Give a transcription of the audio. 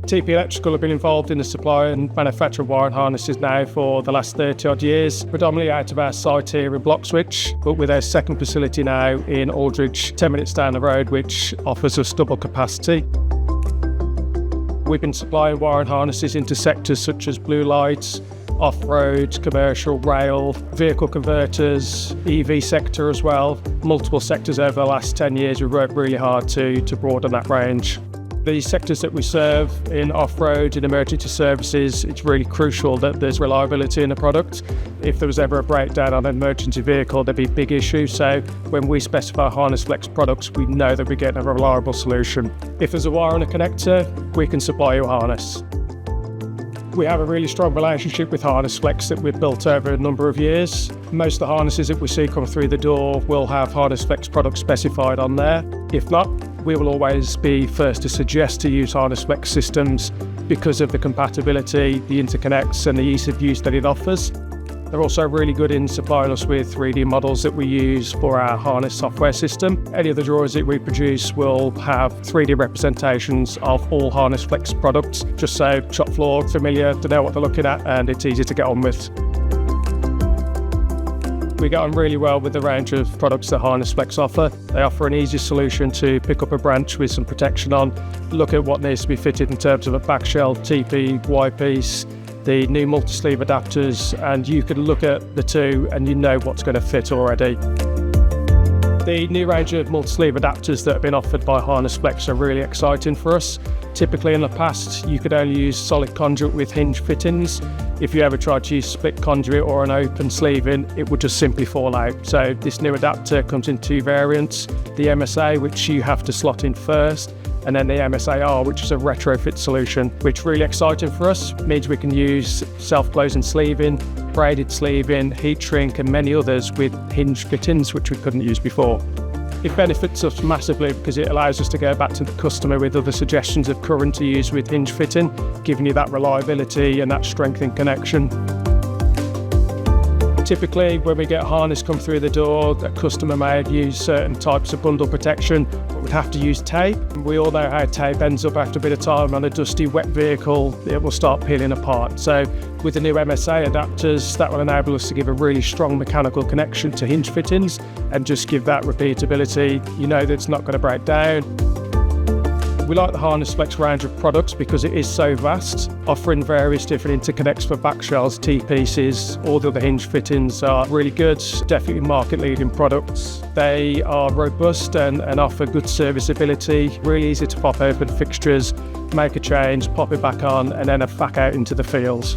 Teepee Electrical have been involved in the supply and manufacture of wiring harnesses now for the last 30 odd years, predominantly out of our site here in Bloxwich, but with our second facility now in Aldridge, 10 minutes down the road, which offers us double capacity. We've been supplying wiring harnesses into sectors such as blue lights, off-road, commercial, rail, vehicle converters, EV sector as well. Multiple sectors over the last 10 years. We've worked really hard to broaden that range. The sectors that we serve in off-road and emergency services, it's really crucial that there's reliability in the product. If there was ever a breakdown on an emergency vehicle, there'd be a big issue. So when we specify Harnessflex products, we know that we're getting a reliable solution. If there's a wire and a connector, we can supply you a harness. We have a really strong relationship with Harnessflex that we've built over a number of years. Most of the harnesses that we see come through the door will have Harnessflex products specified on there. If not, we will always be first to suggest to use Harnessflex systems because of the compatibility, the interconnects and the ease of use that it offers. They're also really good in supplying us with 3D models that we use for our harness software system. Any of the drawers that we produce will have 3D representations of all Harnessflex products, just so shop floor familiar to know what they're looking at and it's easy to get on with. We get on really well with the range of products that Harnessflex offer. They offer an easy solution to pick up a branch with some protection on, look at what needs to be fitted in terms of a back shell, TP, Y-piece, the new multi-sleeve adapters, and you can look at the two and you know what's going to fit already. The new range of multi-sleeve adapters that have been offered by Harnessflex are really exciting for us. Typically in the past, you could only use solid conduit with hinge fittings. If you ever tried to use split conduit or an open sleeving, it would just simply fall out. So this new adapter comes in two variants, the MSA, which you have to slot in first, and then the MSAR, which is a retrofit solution, which really exciting for us. It means we can use self-closing sleeving, braided sleeving, heat shrink, and many others with hinge fittings, which we couldn't use before. It benefits us massively because it allows us to go back to the customer with other suggestions of current to use with hinge fitting, giving you that reliability and that strength in connection. Typically, when we get a harness come through the door, a customer may have used certain types of bundle protection, but would have to use tape. We all know how tape ends up after a bit of time on a dusty, wet vehicle. It will start peeling apart. So with the new MSA adapters, that will enable us to give a really strong mechanical connection to hinge fittings and just give that repeatability. You know that it's not going to break down. We like the Harnessflex range of products because it is so vast, offering various different interconnects for back shells, T-pieces, all the other hinge fittings are really good, definitely market-leading products. They are robust and offer good serviceability, really easy to pop open fixtures, make a change, pop it back on, and then back out into the fields.